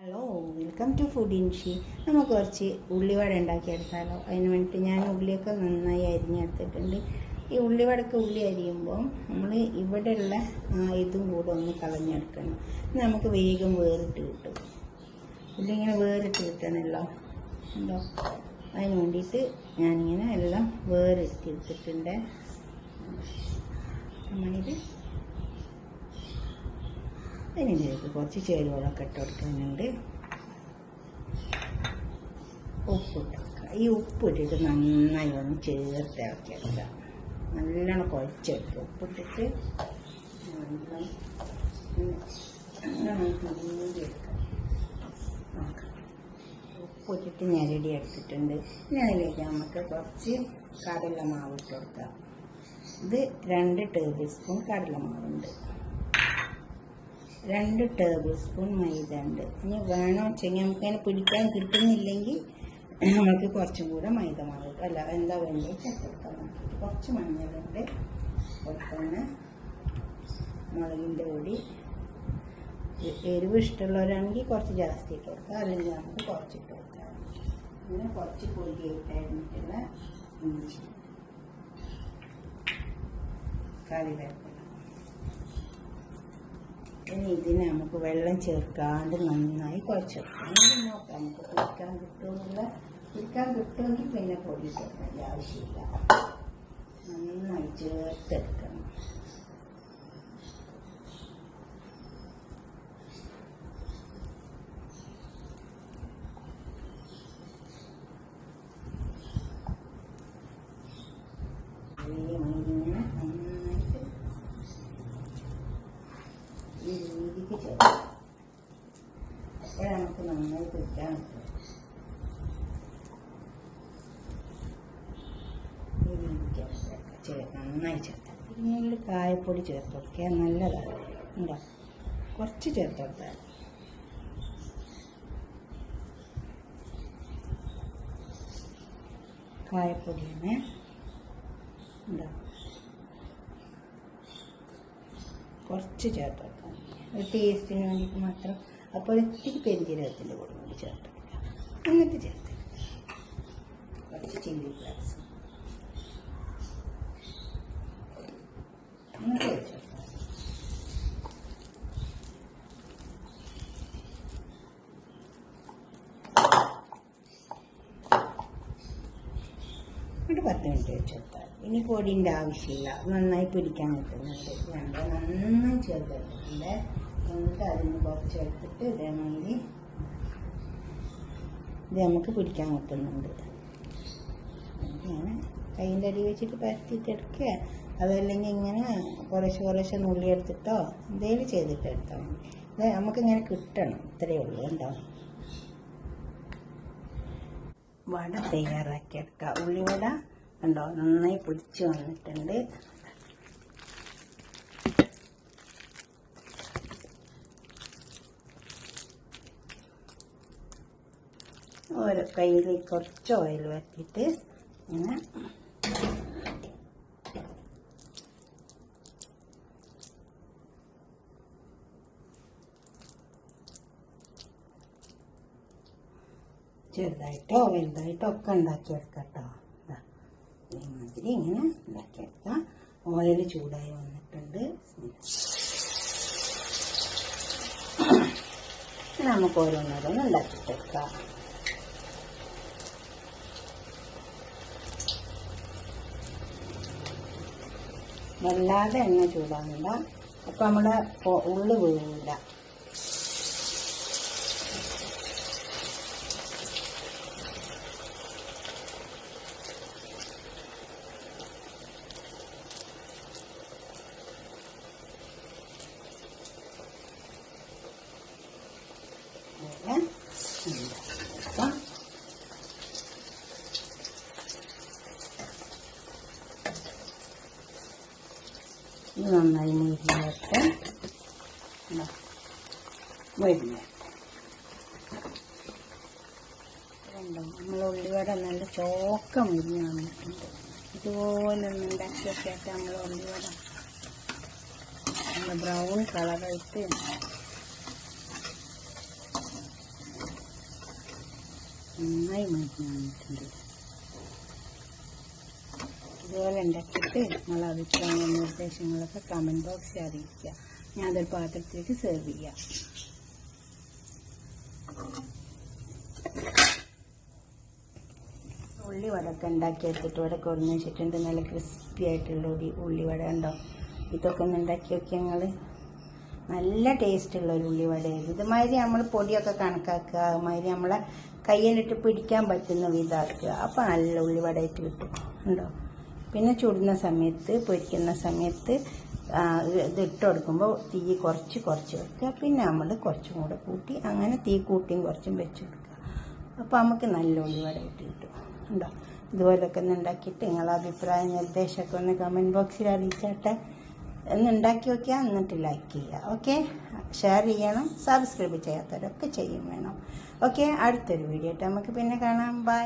Hello, welcome to food ഇൻഷി. നമുക്ക് കുറച്ച് ഉള്ളിവട ഉണ്ടാക്കിയെടുത്താലോ. അതിന് വേണ്ടിയിട്ട് ഞാൻ ഉള്ളിയൊക്കെ നന്നായി അരിഞ്ഞെടുത്തിട്ടുണ്ട്. ഈ ഉള്ളിവടക്ക് ഉള്ളി അരിയുമ്പോൾ നമ്മൾ ഇവിടെയുള്ള ഇതും കൂടെ ഒന്ന് കളഞ്ഞെടുക്കണം. നമുക്ക് വേഗം വേറിട്ട് കിട്ടും. ഉള്ളി ഇങ്ങനെ വേറിട്ട് കിട്ടണമല്ലോ, ഉണ്ടോ? അതിന് വേണ്ടിയിട്ട് ഞാനിങ്ങനെ എല്ലാം വേറിട്ടെടുത്തിട്ടുണ്ട്. നമ്മളിത് അതിനിലേക്ക് കുറച്ച് ചേരുവകളൊക്കെ ഇട്ട് കൊടുക്കുന്നുണ്ട്. ഉപ്പിട്ട് കൊടുക്കുക. ഈ ഉപ്പിട്ടിട്ട് നന്നായി ഒന്ന് ചേർത്ത് ഇളക്കിയെടുക്കുക. നല്ലോണം കുഴച്ചെടുക്കുക. ഉപ്പിട്ടിട്ട് നന്നായിട്ട് മൂടിയെടുക്കുക. ഉപ്പിട്ടിട്ട് ഞെരടി എടുത്തിട്ടുണ്ട്. ഇനി അതിലേക്ക് നമുക്ക് കുറച്ച് കടലമാവ് ഇട്ട് കൊടുക്കുക. ഇത് 2 ടേബിൾ സ്പൂൺ കടലമാവുണ്ട്, 2 ടേബിൾ സ്പൂൺ മൈദ ഉണ്ട്. ഇനി വേണോ വെച്ചെങ്കിൽ നമുക്കതിനെ പിടിക്കാൻ കിട്ടുന്നില്ലെങ്കിൽ നമുക്ക് കുറച്ചും കൂടെ മൈദ മാവ് അല്ല എന്താ വേണ്ടത് ചേർത്തെടുക്കാൻ വേണ്ടിയിട്ട് കുറച്ച് മഞ്ഞളുണ്ട്, കൊടുക്കുന്ന മുളകിൻ്റെ പൊടി. എരിവ് ഇഷ്ടമുള്ളവരാണെങ്കിൽ കുറച്ച് ജാസ്തി ഇട്ട് കൊടുക്കുക, അല്ലെങ്കിൽ നമുക്ക് കുറച്ചിട്ട് കൊടുക്കാം. അങ്ങനെ കുറച്ച് പൊടിയായിട്ടായിരുന്നിട്ടുള്ള ഇഞ്ചി, കറിവേപ്പില. ഇനി ഇതിനെ നമുക്ക് വെള്ളം ചേർക്കാണ്ട് നന്നായി കുഴച്ചെടുക്കാം. നോക്കാം നമുക്ക് പിടിക്കാൻ കിട്ടുമെങ്കിൽ പിന്നെ പൊടി ചേർക്കേണ്ട ആവശ്യമില്ല. നന്നായി ചേർത്തെടുക്കണം. നന്നായിട്ട് ഈ രീതിക്ക് ചേർക്കാം. അപ്പോഴേ നമുക്ക് നന്നായി പിടിക്കാൻ പറ്റും. ഈ രീതിക്ക് നന്നായി ചേർക്കാം. പിന്നെ കായപ്പൊടി ചേർത്ത് കൊടുക്കുക, നല്ലതാണ്. ഉണ്ടോ? കുറച്ച് ചേർത്ത് കൊടുത്താൽ കായപ്പൊടിയാണ്. ഉണ്ടോ? കുറച്ച് ചേർത്ത് കൊടുക്കാം, ഒരു ടേസ്റ്റിന് വേണ്ടിയിട്ട് മാത്രം. അപ്പോൾ ഇത്തിരി പെരുംജീരകത്തിൻ്റെ പൊടി കൂടി ചേർത്ത് കൊടുക്കുക. എന്നിട്ട് ചേർത്ത് കുറച്ച് ചില്ലി ഫ്ലേക്സ് എന്നിട്ട് വെച്ച് കൊടുക്കാം. എന്നിട്ട് 10 മിനിറ്റ് വെച്ച് കൊടുത്താൽ ഇനി പൊടിൻ്റെ ആവശ്യമില്ല. നന്നായി പിടിക്കാൻ കിട്ടുന്നുണ്ട്. നന്നായി ചേർത്തിട്ടുണ്ട്. എന്നിട്ട് അതിന് കുറച്ച് എടുത്തിട്ട് ഇതേമാതിരി ഇത് നമുക്ക് പിടിക്കാൻ കിട്ടുന്നുണ്ട്. ഇങ്ങനെ കൈൻ്റെ അടി വെച്ചിട്ട് പരത്തിയിട്ട് എടുക്കുക. അതല്ലെങ്കിൽ ഇങ്ങനെ കുറേശ്ശെ നുള്ളി എടുത്തിട്ടോ എന്തെങ്കിലും ചെയ്തിട്ട് എടുത്താൽ മതി. ഇത് നമുക്കിങ്ങനെ കിട്ടണം, ഇത്രയേ ഉള്ളൂ. ഉണ്ടോ? വട തയ്യാറാക്കിയെടുക്കുക. ഉള്ളിവട ഉണ്ടോ? നന്നായി പിടിച്ച് വന്നിട്ടുണ്ട്. ഓരോ കയ്യിൽ കുറച്ച് ഓയിൽ വരട്ടിയിട്ട് ഇങ്ങനെ ചെറുതായിട്ടോ വലുതായിട്ടോ ഒക്കെ ഉണ്ടാക്കിയെടുക്കട്ടോ. ഇതേമാതിരി ഇങ്ങനെ ഉണ്ടാക്കിയെടുക്കാം. ഓയിൽ ചൂടായി വന്നിട്ടുണ്ട്. നമുക്ക് ഓരോന്നോരോന്ന് ഉണ്ടാക്കിയിട്ടെടുക്കാം. വല്ലാതെ എണ്ണ ചൂടാകണ്ട, അപ്പം നമ്മുടെ ഉള്ളു വീഴില്ല. ഇത് നന്നായി മുരിഞ്ഞിട്ട് നമ്മൾ ഉള്ളിവട നല്ല ചോക്ക മുരിഞ്ഞ് വന്നിട്ടുണ്ട്. ഇതുപോലെ ഒന്ന് ഉണ്ടാക്കിയൊക്കെ നമ്മൾ ഉള്ളിവട നല്ല ബ്രൗൺ കളറായിട്ട് നന്നായി മരിഞ്ഞ് വന്നിട്ടുണ്ട്. ഇതുപോലെ ഉണ്ടാക്കിയിട്ട് നിങ്ങളെ അഭിപ്രായങ്ങളും നിർദ്ദേശങ്ങളൊക്കെ കമൻറ്റ് ബോക്സിൽ അറിയിക്കുക. ഞാൻ അതൊരു പാത്രത്തിലേക്ക് സെർവ് ചെയ്യാം. ഉള്ളിവടയൊക്കെ ഉണ്ടാക്കിയെടുത്തിട്ട് ഇവിടെ കുറഞ്ഞ് വെച്ചിട്ടുണ്ട്. നല്ല ക്രിസ്പി ആയിട്ടുള്ള ഉള്ളിവട ഉണ്ടോ? ഇതൊക്കെ ഒന്ന് ഉണ്ടാക്കി നോക്കിയാൽ ഞങ്ങൾ നല്ല ടേസ്റ്റുള്ള ഒരു ഉള്ളിവടയായിരുന്നു. ഇതുമാതിരി നമ്മൾ പൊടിയൊക്കെ കണക്കാക്കുക, അതുമാതിരി നമ്മളെ കയ്യിലിട്ട് പിടിക്കാൻ പറ്റുന്ന വിധമാക്കുക. അപ്പോൾ നല്ല ഉള്ളിവടയായിട്ട് കിട്ടും ഉണ്ടോ. പിന്നെ ചുടുന്ന സമയത്ത് പൊരിക്കുന്ന സമയത്ത് ഇതിട്ട് കൊടുക്കുമ്പോൾ തീ കുറച്ച് വെക്കുക. പിന്നെ നമ്മൾ കുറച്ചും കൂടെ കൂട്ടി അങ്ങനെ തീ കൂട്ടിയും കുറച്ചും വെച്ച് കൊടുക്കുക. അപ്പോൾ നമുക്ക് നല്ല ഉള്ളിവടയായിട്ട് കിട്ടും ഉണ്ടോ. ഇതുപോലൊക്കെ ഒന്ന് ഉണ്ടാക്കിയിട്ട് നിങ്ങളെ അഭിപ്രായ നിർദ്ദേശമൊക്കെ ഒന്ന് കമൻറ്റ് ബോക്സിൽ അറിയിച്ചാട്ടെ. ഒന്ന് ഉണ്ടാക്കി നോക്കിയാൽ എന്നിട്ട് ലൈക്ക് ചെയ്യുക. ഓക്കെ, ഷെയർ ചെയ്യണം. സബ്സ്ക്രൈബ് ചെയ്യാത്തവരൊക്കെ ചെയ്യും വേണം. ഓക്കെ, അടുത്തൊരു വീഡിയോ ആയിട്ട് നമുക്ക് പിന്നെ കാണാം. ബൈ.